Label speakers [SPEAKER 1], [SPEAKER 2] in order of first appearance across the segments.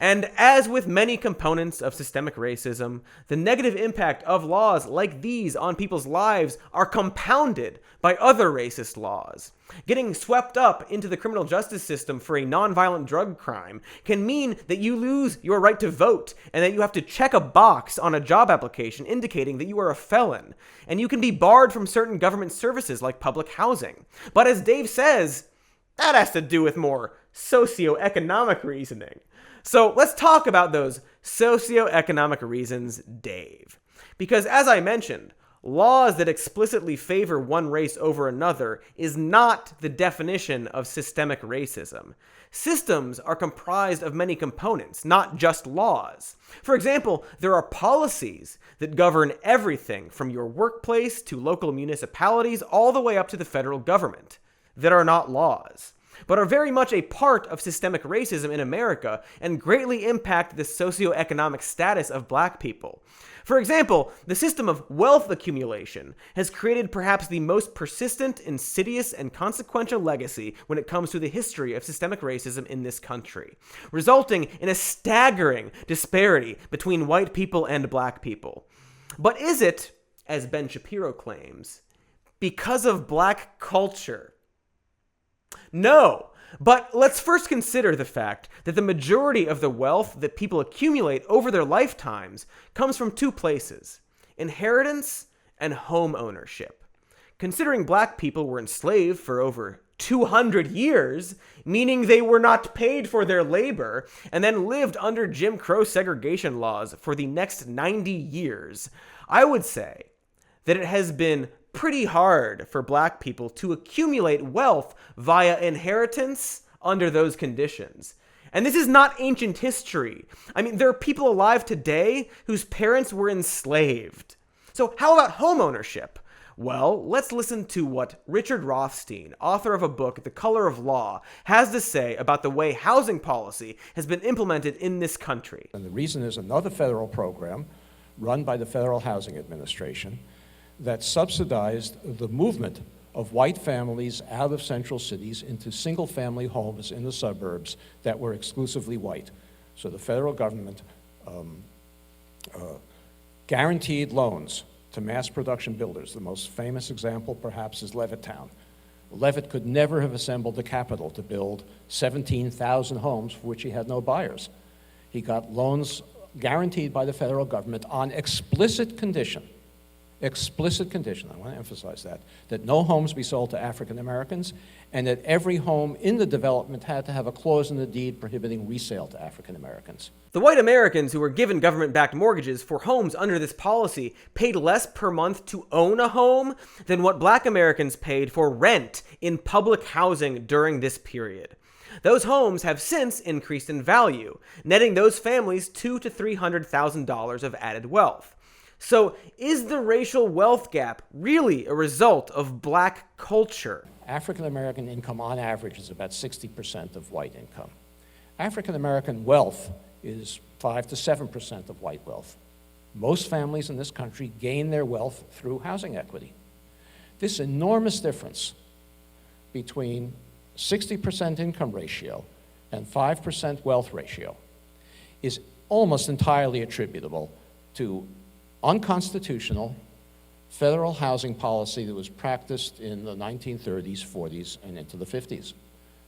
[SPEAKER 1] And as with many components of systemic racism, the negative impact of laws like these on people's lives are compounded by other racist laws. Getting swept up into the criminal justice system for a nonviolent drug crime can mean that you lose your right to vote and that you have to check a box on a job application indicating that you are a felon, and you can be barred from certain government services like public housing. But as Dave says, that has to do with more socioeconomic reasoning. So let's talk about those socioeconomic reasons, Dave. Because as I mentioned, laws that explicitly favor one race over another is not the definition of systemic racism. Systems are comprised of many components, not just laws. For example, there are policies that govern everything from your workplace to local municipalities all the way up to the federal government that are not laws, but are very much a part of systemic racism in America and greatly impact the socioeconomic status of black people. For example, the system of wealth accumulation has created perhaps the most persistent, insidious, and consequential legacy when it comes to the history of systemic racism in this country, resulting in a staggering disparity between white people and black people. But is it, as Ben Shapiro claims, because of black culture? No, but let's first consider the fact that the majority of the wealth that people accumulate over their lifetimes comes from two places: inheritance and home ownership. Considering black people were enslaved for over 200 years, meaning they were not paid for their labor, and then lived under Jim Crow segregation laws for the next 90 years, I would say that it has been pretty hard for black people to accumulate wealth via inheritance under those conditions. And this is not ancient history. I mean, there are people alive today whose parents were enslaved. So how about home ownership? Well, let's listen to what Richard Rothstein, author of a book, The Color of Law, has to say about the way housing policy has been implemented in this country.
[SPEAKER 2] And the reason is another federal program run by the Federal Housing Administration that subsidized the movement of white families out of central cities into single-family homes in the suburbs that were exclusively white. So the federal government guaranteed loans to mass production builders. The most famous example, perhaps, is Levittown. Levitt could never have assembled the capital to build 17,000 homes for which he had no buyers. He got loans guaranteed by the federal government on explicit condition, I want to emphasize that no homes be sold to African Americans, and that every home in the development had to have a clause in the deed prohibiting resale to African Americans.
[SPEAKER 1] The white Americans who were given government-backed mortgages for homes under this policy paid less per month to own a home than what black Americans paid for rent in public housing during this period. Those homes have since increased in value, netting those families $200,000 to $300,000 of added wealth. So, is the racial wealth gap really a result of black culture?
[SPEAKER 2] African American income on average is about 60% of white income. African American wealth is 5 to 7% of white wealth. Most families in this country gain their wealth through housing equity. This enormous difference between 60% income ratio and 5% wealth ratio is almost entirely attributable to unconstitutional federal housing policy that was practiced in the 1930s, 40s, and into the 50s.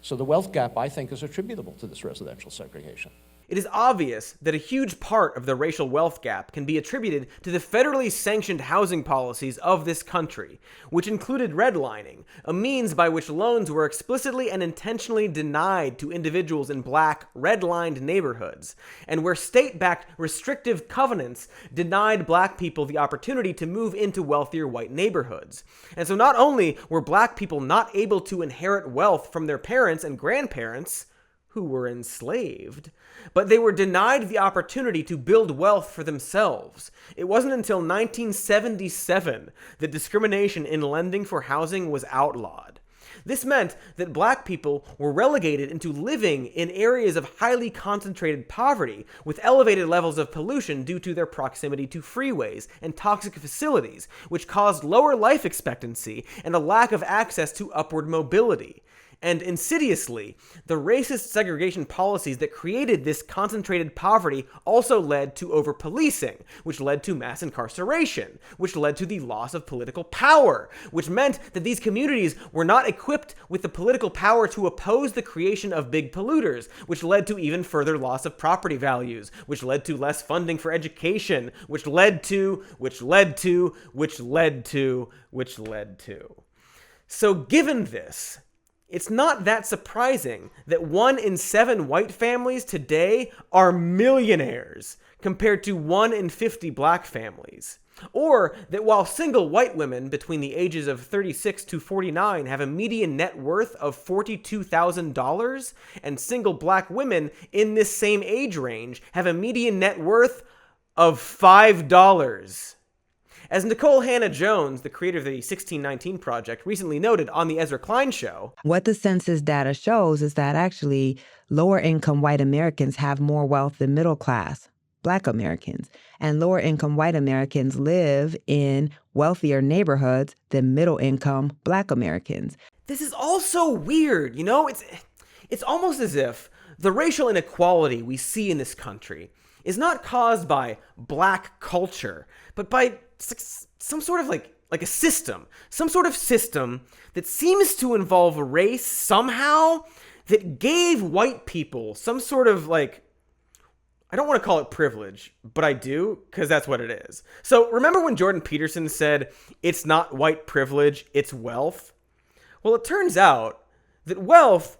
[SPEAKER 2] So the wealth gap, I think, is attributable to this residential segregation.
[SPEAKER 1] It is obvious that a huge part of the racial wealth gap can be attributed to the federally sanctioned housing policies of this country, which included redlining, a means by which loans were explicitly and intentionally denied to individuals in black, redlined neighborhoods, and where state-backed restrictive covenants denied black people the opportunity to move into wealthier white neighborhoods. And so not only were black people not able to inherit wealth from their parents and grandparents, who were enslaved, but they were denied the opportunity to build wealth for themselves. It wasn't until 1977 that discrimination in lending for housing was outlawed. This meant that black people were relegated into living in areas of highly concentrated poverty with elevated levels of pollution due to their proximity to freeways and toxic facilities, which caused lower life expectancy and a lack of access to upward mobility. And insidiously, the racist segregation policies that created this concentrated poverty also led to over-policing, which led to mass incarceration, which led to the loss of political power, which meant that these communities were not equipped with the political power to oppose the creation of big polluters, which led to even further loss of property values, which led to less funding for education, which led to. So given this, it's not that surprising that 1 in 7 white families today are millionaires compared to 1 in 50 black families. Or that while single white women between the ages of 36 to 49 have a median net worth of $42,000, and single black women in this same age range have a median net worth of $5. As Nicole Hannah-Jones, the creator of the 1619 Project, recently noted on the Ezra Klein Show,
[SPEAKER 3] what the census data shows is that actually lower income white Americans have more wealth than middle class black Americans, and lower income white Americans live in wealthier neighborhoods than middle income black Americans.
[SPEAKER 1] This is also weird, you know? It's almost as if the racial inequality we see in this country is not caused by black culture, but by some sort of like a system, some sort of system that seems to involve race somehow, that gave white people some sort of like, I don't want to call it privilege, but I do, because that's what it is. So remember when Jordan Peterson said, it's not white privilege, it's wealth? Well, it turns out that wealth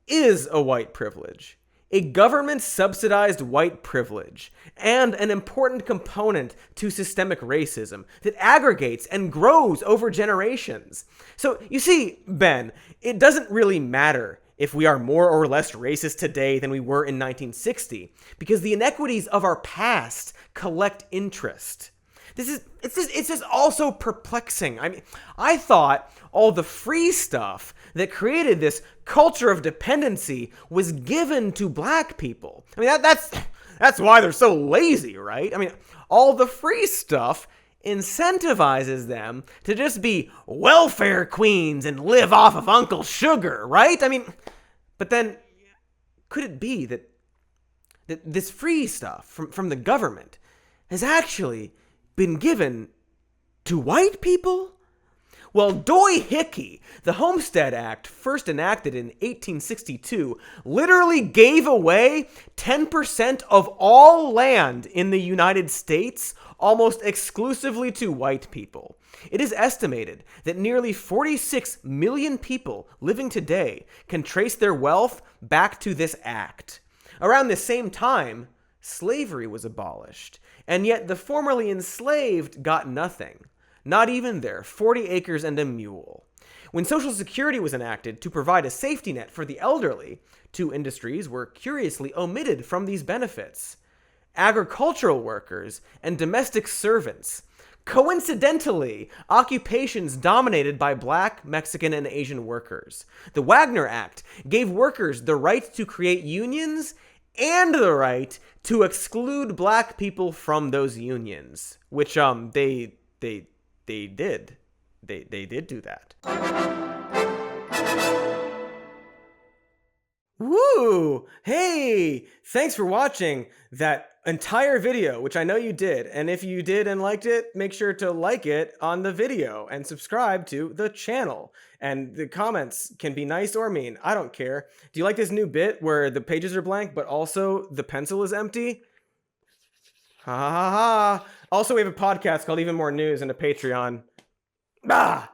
[SPEAKER 1] is a white privilege. A government-subsidized white privilege, and an important component to systemic racism that aggregates and grows over generations. So, you see, Ben, it doesn't really matter if we are more or less racist today than we were in 1960, because the inequities of our past collect interest. It's just also perplexing. I mean, I thought all the free stuff that created this culture of dependency was given to black people. I mean, that's why they're so lazy, right? I mean, all the free stuff incentivizes them to just be welfare queens and live off of Uncle Sugar, right? I mean, but then could it be that this free stuff from the government has actually been given to white people? Well, Doy-Hickey, the Homestead Act, first enacted in 1862, literally gave away 10% of all land in the United States almost exclusively to white people. It is estimated that nearly 46 million people living today can trace their wealth back to this act. Around the same time, slavery was abolished, and yet the formerly enslaved got nothing. Not even their 40 acres and a mule. When Social Security was enacted to provide a safety net for the elderly, 2 industries were curiously omitted from these benefits: agricultural workers and domestic servants. Coincidentally, occupations dominated by black, Mexican, and Asian workers. The Wagner Act gave workers the right to create unions and the right to exclude black people from those unions, which they did. They did do that. Woo! Hey! Thanks for watching that entire video, which I know you did. And if you did and liked it, make sure to like it on the video and subscribe to the channel. And the comments can be nice or mean. I don't care. Do you like this new bit where the pages are blank, but also the pencil is empty? Ha ha ha ha. Also, we have a podcast called Even More News and a Patreon. Ah!